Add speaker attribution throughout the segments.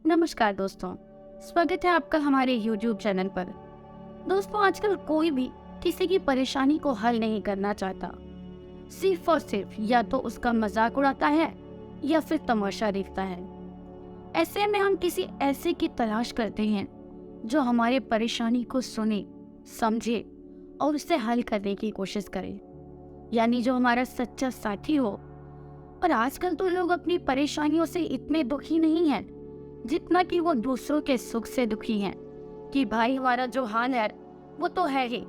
Speaker 1: नमस्कार दोस्तों, स्वागत है आपका हमारे YouTube चैनल पर। दोस्तों, आजकल कोई भी किसी की परेशानी को हल नहीं करना चाहता। सिर्फ और सिर्फ या तो उसका मजाक उड़ाता है या फिर तमाशा देखता है। ऐसे में हम किसी ऐसे की तलाश करते हैं जो हमारे परेशानी को सुने, समझे और उसे हल करने की कोशिश करे, यानी जो हमारा सच्चा साथी हो। और आजकल तो लोग अपनी परेशानियों से इतने दुखी नहीं हैं जितना कि वो दूसरों के सुख से दुखी हैं कि भाई हमारा जो हाल है वो तो है ही,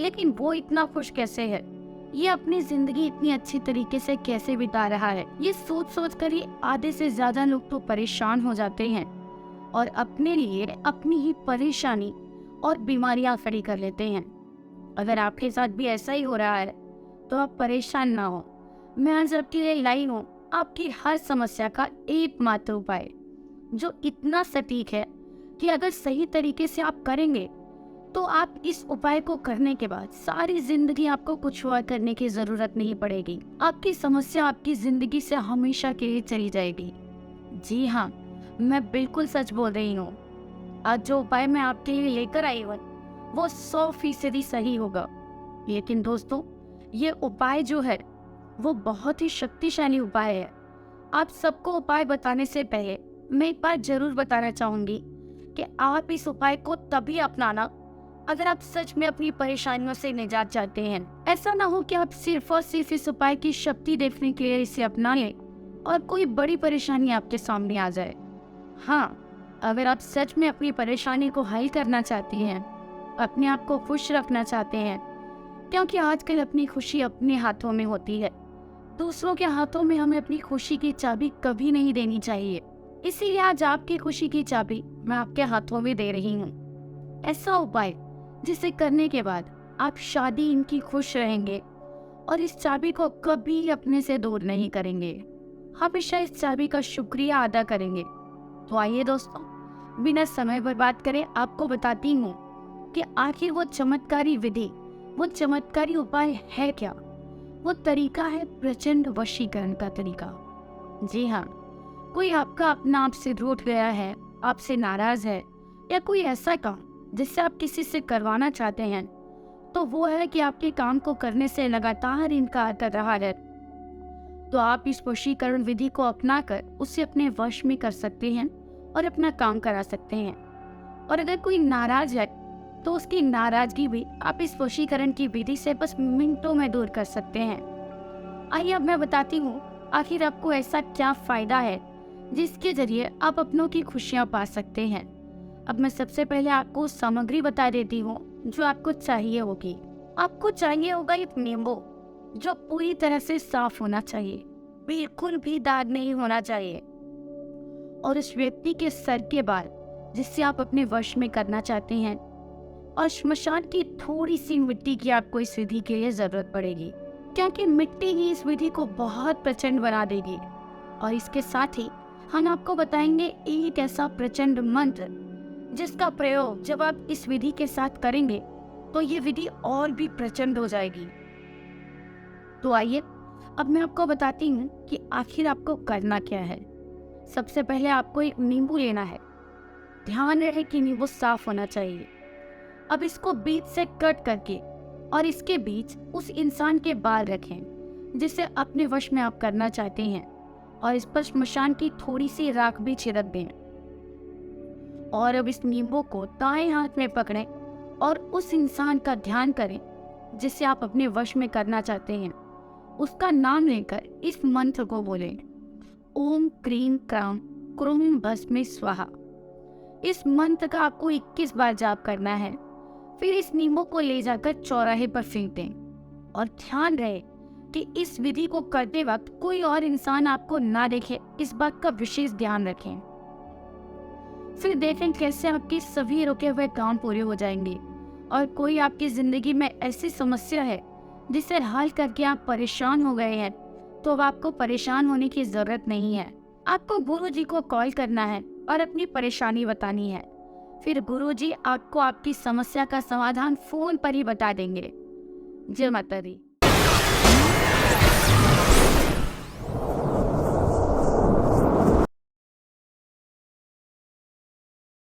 Speaker 1: लेकिन वो इतना खुश कैसे है, ये अपनी जिंदगी इतनी अच्छी तरीके से कैसे बिता रहा है। ये सोच सोच कर ही आधे से ज्यादा लोग तो परेशान हो जाते हैं और अपने लिए अपनी ही परेशानी और बीमारियां खड़ी कर लेते हैं। अगर आपके साथ भी ऐसा ही हो रहा है तो आप परेशान ना हो। मैं आज आपके लिए लाई हूँ आपकी हर समस्या का एकमात्र उपाय, जो इतना सटीक है कि अगर सही तरीके से आप करेंगे तो आप इस उपाय को करने के बाद सारी जिंदगी आपको कुछ और करने की जरूरत नहीं पड़ेगी। आपकी समस्या आपकी जिंदगी से हमेशा के लिए चली जाएगी। जी हाँ, मैं बिल्कुल सच बोल रही हूँ। आज जो उपाय मैं आपके लिए लेकर आई हूँ वो 100% सही होगा। लेकिन दोस्तों, ये उपाय जो है वो बहुत ही शक्तिशाली उपाय है। आप सबको उपाय बताने से पहले मैं एक बात जरूर बताना चाहूंगी कि आप इस उपाय को तभी अपनाना अगर आप सच में अपनी परेशानियों से निजात चाहते हैं। ऐसा ना हो कि आप सिर्फ और सिर्फ इस उपाय की शक्ति देखने के लिए इसे अपना लें और कोई बड़ी परेशानी आपके सामने आ जाए। हाँ, अगर आप सच में अपनी परेशानी को हल करना चाहते हैं, अपने आप को खुश रखना चाहते हैं, क्योंकि आजकल अपनी खुशी अपने हाथों में होती है, दूसरों के हाथों में हमें अपनी खुशी की चाबी कभी नहीं देनी चाहिए। इसीलिए आज आपकी खुशी की चाबी मैं आपके हाथों में दे रही हूँ। ऐसा उपाय जिसे करने के बाद आप शादी इनकी खुश रहेंगे और इस चाबी को कभी अपने से दूर नहीं करेंगे, हमेशा इस चाबी का शुक्रिया अदा करेंगे। तो आइए दोस्तों, बिना समय बर्बाद करे आपको बताती हूँ कि आखिर वो चमत्कारी विधि, वो चमत्कारी उपाय है क्या। वो तरीका है प्रचंड वशीकरण का तरीका। जी हाँ, कोई आपका अपना आपसे रूठ गया है, आपसे नाराज है, या कोई ऐसा काम जिससे आप किसी से करवाना चाहते हैं, तो वो है कि आपके काम को करने से लगातार इनकार कर रहा है, तो आप इस वशीकरण विधि को अपनाकर उसे अपने वश में कर सकते हैं और अपना काम करा सकते हैं। और अगर कोई नाराज है तो उसकी नाराजगी भी आप इस वशीकरण की विधि से बस मिनटों में दूर कर सकते हैं। आइए अब मैं बताती हूँ आखिर आपको ऐसा क्या फायदा है जिसके जरिए आप अपनों की खुशियाँ पा सकते हैं। अब मैं सबसे पहले आपको सामग्री बता देती हूँ जो आपको चाहिए होगी। आपको चाहिए होगा एक नींबू जो पूरी तरह से साफ होना चाहिए, बिल्कुल भी दाग नहीं होना चाहिए, और उस व्यक्ति के सर के बाल जिससे आप अपने वश में करना चाहते हैं, और श्मशान की थोड़ी सी मिट्टी की आपको इस विधि के लिए जरूरत पड़ेगी, क्योंकि मिट्टी ही इस विधि को बहुत प्रचंड बना देगी। और इसके साथ ही हम आपको बताएंगे एक ऐसा प्रचंड मंत्र जिसका प्रयोग जब आप इस विधि के साथ करेंगे तो ये विधि और भी प्रचंड हो जाएगी। तो आइए अब मैं आपको बताती हूँ कि आखिर आपको करना क्या है। सबसे पहले आपको एक नींबू लेना है। ध्यान रहे कि नींबू साफ होना चाहिए। अब इसको बीच से कट करके और इसके बीच उस इंसान के बाल रखें जिसे अपने वश में आप करना चाहते हैं, और इस पर श्मशान की थोड़ी सी राख भी छिड़क दें। और अब इस नींबू को दाएं हाथ में पकड़ें और उस इंसान का ध्यान करें जिसे आप अपने वश में करना चाहते हैं। उसका नाम लेकर इस मंत्र को बोलें, ओम क्रीम क्राम क्रूम भस्मे स्वाहा। इस मंत्र का आपको 21 बार जाप करना है। फिर इस नींबू को ले जाकर चौराहे पर फेंक दें और ध्यान रहे कि इस विधि को करते वक्त कोई और इंसान आपको ना देखे, इस बात का विशेष ध्यान रखें। फिर देखें कैसे आपके सभी रुके हुए काम पूरे हो जाएंगे। और कोई आपकी जिंदगी में ऐसी समस्या है जिसे हल करके आप परेशान हो गए हैं, तो अब आपको परेशान होने की जरूरत नहीं है। आपको गुरुजी को कॉल करना है और अपनी परेशानी बतानी है। फिर गुरुजी आपको आपकी समस्या का समाधान फोन पर ही बता देंगे। जय माता दी।